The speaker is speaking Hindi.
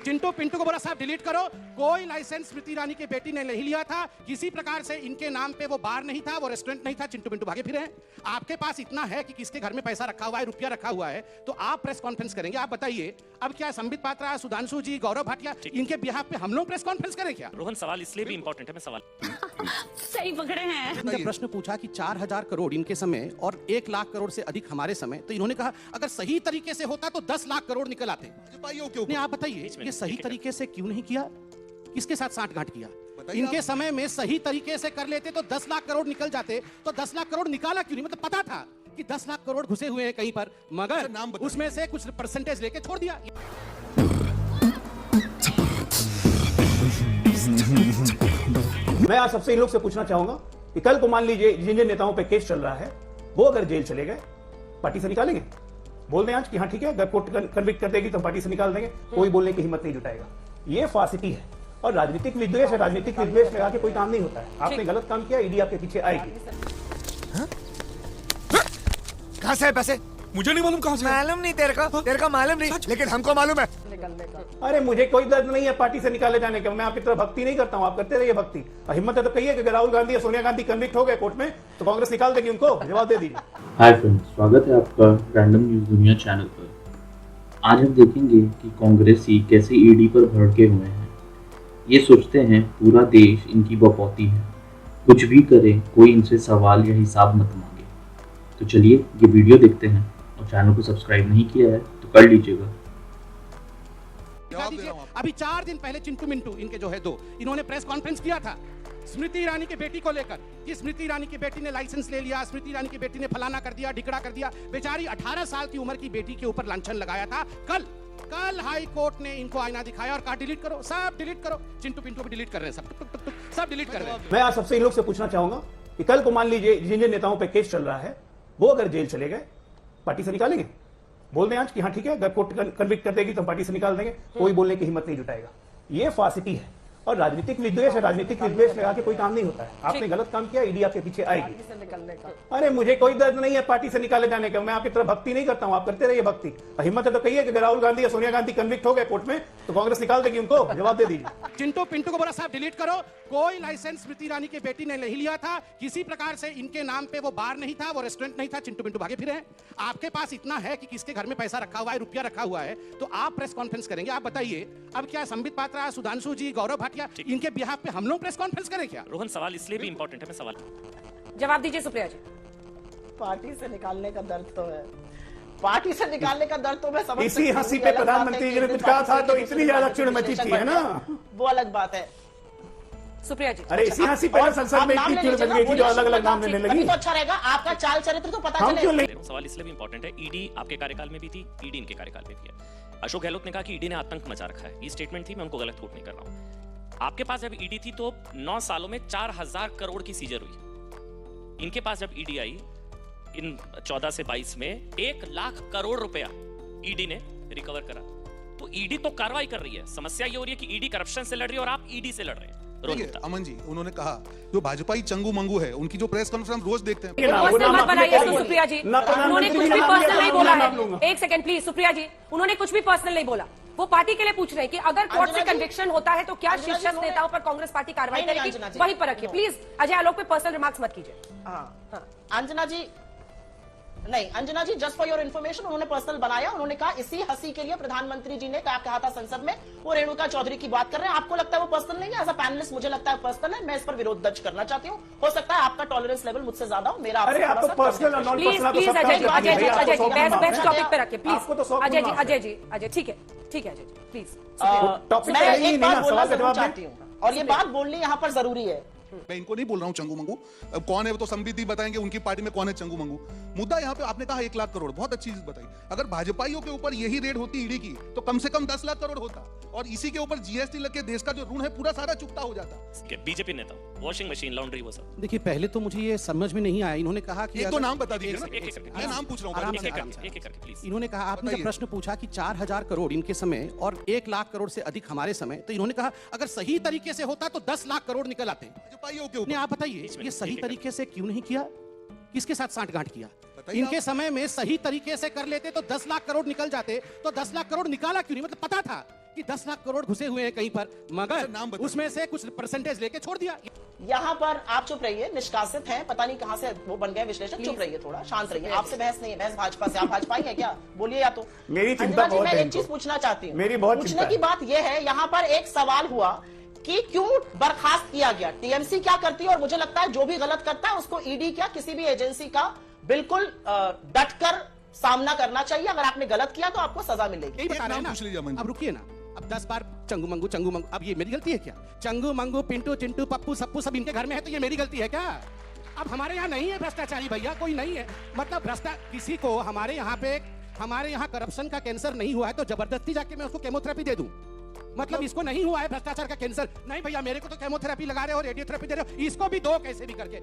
चिंटू पिंटू को बोला साहब डिलीट करो। कोई लाइसेंस स्मृति ईरानी की बेटी ने नहीं लिया था, किसी प्रकार से इनके नाम पे वो बार नहीं था, वो रेस्टोरेंट नहीं था, चिंटू पिंटू भागे फिरे हैं। आपके पास इतना है कि किसके घर में पैसा रखा हुआ है, रुपया रखा हुआ है, तो आप प्रेस कॉन्फ्रेंस करेंगे। आप बताइए अब क्या संबित पात्रा, सुधांशु जी, गौरव भाटिया, इनके बिहाफ पे हम लोग प्रेस कॉन्फ्रेंस करें क्या? रोहन, सवाल इसलिए भी इंपॉर्टेंट है, मैं सवाल सही पकड़े हैं। जब प्रश्न पूछा कि 4000 करोड़ इनके समय और 1 लाख करोड़ से अधिक हमारे समय, तो इन्होंने कहा अगर सही तरीके से होता तो 10 लाख करोड़ निकल आते। नहीं, आप बताइए ये सही तरीके से क्यों नहीं किया? किसके साथ सांठगांठ किया? इनके समय में सही तरीके से कर लेते तो 10 लाख करोड़ निकल जाते, तो 10 लाख करोड़ निकाला क्यों नहीं? मतलब पता था कि 10 लाख करोड़ घुसे हुए हैं कहीं पर, मगर उसमें से कुछ परसेंटेज लेके छोड़ दिया। मैं आज सबसे इन लोग से पूछना चाहूंगा कि कल को मान लीजिए जिन जिन नेताओं पे केस चल रहा है वो अगर जेल चले गए, पार्टी से निकालेंगे? बोल दें आज कि हाँ ठीक है, अगर कोर्ट कन्विक्ट कर देगी तो पार्टी से निकाल देंगे, कोई बोलने की हिम्मत नहीं जुटाएगा। ये फासिटी है और राजनीतिक विद्वेष है। राजनीतिक विद्वेष लगा के कोई काम नहीं होता है। आपने गलत काम किया, ईडी आपके पीछे आएगी। कहां से है पैसे? मुझे नहीं मालूम कहां से। मालूम नहीं तेरे को मालूम नहीं, लेकिन हमको मालूम है। अरे मुझे कोई दर्द नहीं है पार्टी से निकाले जाने का। मैं आपकी तरफ भक्ति नहीं करता हूं, आप करते रहिए भक्ति। और हिम्मत है तो कहिए कि राहुल गांधी या सोनिया गांधी कन्विक्ट हो गए कोर्ट में तो कांग्रेस निकाल देगी उनको, जवाब दे दीजिए। हाय फ्रेंड्स, स्वागत है आपका रैंडम न्यूज दुनिया चैनल पर। आज हम देखेंगे कि कांग्रेसी कैसे ईडी पर भड़के हुए हैं। ये सोचते हैं पूरा देश इनकी बपौती है, कुछ भी करें कोई इनसे सवाल या हिसाब मत मांगे। तो चलिए ये वीडियो देखते हैं, और चैनल को सब्सक्राइब नहीं किया है तो कर लीजिएगा। अभी 4 दिन पहले चिंटू मिंटू इनके जो है दो, इन्होंने प्रेस कॉन्फ्रेंस किया था स्मृति ईरानी की बेटी को लेकर कि स्मृति ईरानी की बेटी ने लाइसेंस ले लिया, स्मृति ईरानी की बेटी ने फलाना कर दिया, ढिकड़ा कर दिया। बेचारी 18 साल की उम्र की बेटी के ऊपर लांछन लगाया था। कल हाई कोर्ट ने इनको आईना दिखाया और कहा डिलीट करो, सब डिलीट करो। चिंटू पिंटू भी डिलीट कर रहे हैं, सब डिलीट कर रहे हैं। मैं आज सबसे इन लोग से पूछना चाहूंगा कि कल को मान लीजिए जिन जिन नेताओं पे केस चल रहा है वो अगर जेल चले गए, पार्टी से निकालेंगे? बोल दें आज कि हाँ ठीक है, अगर कोर्ट कन्विक्ट कर देगी तो पार्टी से निकाल देंगे, कोई बोलने की हिम्मत नहीं जुटाएगा। ये फासिटी है और राजनीतिक विद्वेष है। राजनीतिक विद्वेष लगा के कोई काम नहीं होता है। आपने गलत काम किया, ईडी आपके पीछे आएगी। अरे मुझे कोई दर्द नहीं है पार्टी से निकाले जाने का। मैं आपकी तरफ भक्ति नहीं करता हूं, आप करते रहिए भक्ति। और हिम्मत है तो कहिए कि अगर राहुल गांधी या सोनिया गांधी कन्विक्ट हो गए कोर्ट में तो कांग्रेस निकाल देगी उनको, जवाब दे दीजिए। चिंटू पिंटू को बोला साहब डिलीट करो। कोई लाइसेंस स्मृति ईरानी की बेटी ने नहीं लिया था, किसी प्रकार से इनके नाम पे वो बार नहीं था, वो रेस्टोरेंट नहीं था, चिंटू पिंटू भागे फिरे हैं। आपके पास इतना है कि किसके घर में पैसा रखा हुआ है, रुपया रखा हुआ है, तो आप प्रेस कॉन्फ्रेंस करेंगे। आप बताइए अब क्या संबित पात्रा, सुधांशु जी, गौरव भाटिया, इनके बिहाफ पे हम लोग प्रेस कॉन्फ्रेंस करें क्या? रोहन, सवाल इसलिए भी इंपॉर्टेंट है, मैं सवाल जवाब दीजिए सुप्रिया जी। पार्टी से निकालने का दर्द तो है, पार्टी से निकालने का दर्द तो मैं समझ इसी हंसी पे प्रधानमंत्री जी ने कुछ कहा था तो इतनी ज्यादा चिड़ मची थी, है ना? वो अलग बात है। सुप्रिया जी, अरे इसी हंसी पे संसद में इतनी चिड़ बन गई थी जो अलग अलग नाम लेने लगी। तो अच्छा रहेगा, आपका चाल चरित्र तो पता चले। सवाल इसलिए भी इंपॉर्टेंट है, ईडी आपके कार्यकाल में भी थी, ईडी इनके कार्यकाल में भी है। अशोक गहलोत ने कहा कि ईडी ने आतंक मचा रखा है, ये स्टेटमेंट थी, मैं उनको गलत कोट नहीं कर रहा हूं। आपके पास जब ईडी थी तो 9 सालों में 4000 करोड़ की सीजर हुई। इनके पास जब ईडी आई इन 14 से 22 में 1 लाख करोड़ रुपया ईडी ने रिकवर करा। तो ईडी तो कार्रवाई कर रही है, समस्या ये हो रही है कि ईडी करप्शन से लड़ रही है और आप ईडी से लड़ रहे हैं। अमन जी, उन्होंने कहा जो भाजपाई चंगू मंगू है उनकी जो प्रेस कॉन्फ्रेंस रोज देखते हैं। मत बनाइए सुप्रिया जी, उन्होंने कुछ भी पर्सनल नहीं बोला है। एक सेकंड प्लीज सुप्रिया जी, उन्होंने कुछ भी पर्सनल नहीं बोला। वो पार्टी के लिए पूछ रहे हैं कि अगर कोर्ट से कन्विक्शन होता है तो क्या शीर्षस्थ नेताओं पर कांग्रेस पार्टी कार्रवाई करेगी, वहीं पर रखिए प्लीज। अजय आलोक पे पर्सनल रिमार्क्स मत कीजिए। अंजना जी नहीं, अंजना जी जस्ट फॉर योर इन्फॉर्मेशन, उन्होंने पर्सनल बनाया। उन्होंने कहा इसी हंसी के लिए प्रधानमंत्री जी ने कहा था संसद में वो रेणुका चौधरी की बात कर रहे हैं। आपको लगता है वो पर्सनल नहीं है? एज अ पैनलिस्ट मुझे लगता है पर्सनल है। मैं इस पर विरोध दर्ज करना चाहती हूँ। हो सकता है आपका टॉलरेंस लेवल मुझसे ज्यादा हो, मेरा अरे आप तो पर्सनल और non please personal please Ajay ji, Ajay ji, Ajay ji, best topic पे रखिए प्लीज। अजय जी, अजय जी, अजय ठीक है, ठीक है अजय जी प्लीज। मैं एक बात बोलना जरूर चाहती हूँ और ये बात बोलनी यहाँ पर जरूरी है। मैं इनको नहीं बोल रहा हूं चंगू मंगू, अब कौन है वो तो संबित बताएंगे उनकी पार्टी में कौन है चंगू मंगू। मुद्दा यहाँ पे आपने कहा 1 लाख करोड़, बहुत अच्छी चीज बताई। अगर भाजपाइयों के ऊपर यही रेड होती ईडी की तो कम से कम 10 लाख करोड़ होता और इसी के ऊपर जीएसटी लग के देश का जो ऋण है पूरा सारा चुकता हो जाता। बीजेपी नेता, वॉशिंग मशीन, लॉन्ड्री, वो सब। देखिए पहले तो मुझे ये समझ में नहीं आया। इन्होंने कहा कि एक तो नाम बता दीजिए ना, मैं नाम पूछ रहा हूँ प्लीज। इन्होंने कहा, आपने जब प्रश्न पूछा कि 4000 करोड़ इनके समय और 1 लाख करोड़ से अधिक हमारे समय, तो इन्होंने कहा अगर सही तरीके से होता तो 10 लाख करोड़ निकल आते। आप बताइए ये सही तरीके से क्यों नहीं किया? किसके साथ सांठगांठ किया? इनके समय में सही तरीके से कर लेते तो 10 लाख करोड़ निकल जाते, तो 10 लाख करोड़ निकाला क्यों नहीं? मतलब पता था कि 10 लाख करोड़ घुसे हुए हैं कहीं पर, मगर नाम बताइए। उसमें से कुछ परसेंटेज लेके छोड़ दिया। यहाँ पर आप चुप रहिए, निष्कासित हैं, पता नहीं कहां से वो बन गए विश्लेषक। चुप रहिए, थोड़ा शांत रहिए। आपसे बहस नहीं है, बहस भाजपा से। आप भाजपा ही है क्या? बोलिए। या तो मेरी चिंता अंजना जी, बहुत मैं है एक चीज इनको। पूछना चाहती हूँ। मेरी बहुत पूछने चिंता की है। बात यह है, यहाँ पर एक सवाल हुआ कि क्यों बर्खास्त किया गया। टीएमसी क्या करती है, और मुझे लगता है जो भी गलत करता है उसको ईडी क्या किसी भी एजेंसी का बिल्कुल डटकर सामना करना चाहिए। अगर आपने गलत किया तो आपको सजा मिलेगी। यही बता रहे हैं नाम पूछ लीजिए अमन ना। जी। अब रुकिए ना, अब 10 बार चंगू मंगू चंगू मंगू, अब ये मेरी गलती है क्या? चंगू मंगू पिंटू चिंटू पप्पू सप्पू सब इनके घर में है, तो ये मेरी गलती है क्या? अब हमारे यहाँ नहीं है भ्रष्टाचारी भैया, कोई नहीं है। मतलब किसी को हमारे यहाँ करप्शन का कैंसर नहीं हुआ है तो जबरदस्ती जाके मैं उसको केमोथेरेपी दे दूं? मतलब इसको नहीं हुआ है भ्रष्टाचार का कैंसर, नहीं भैया मेरे को तो केमोथेरेपी लगा रहे हो, रेडियोथेरेपी दे रहे हो, इसको भी दो कैसे भी करके।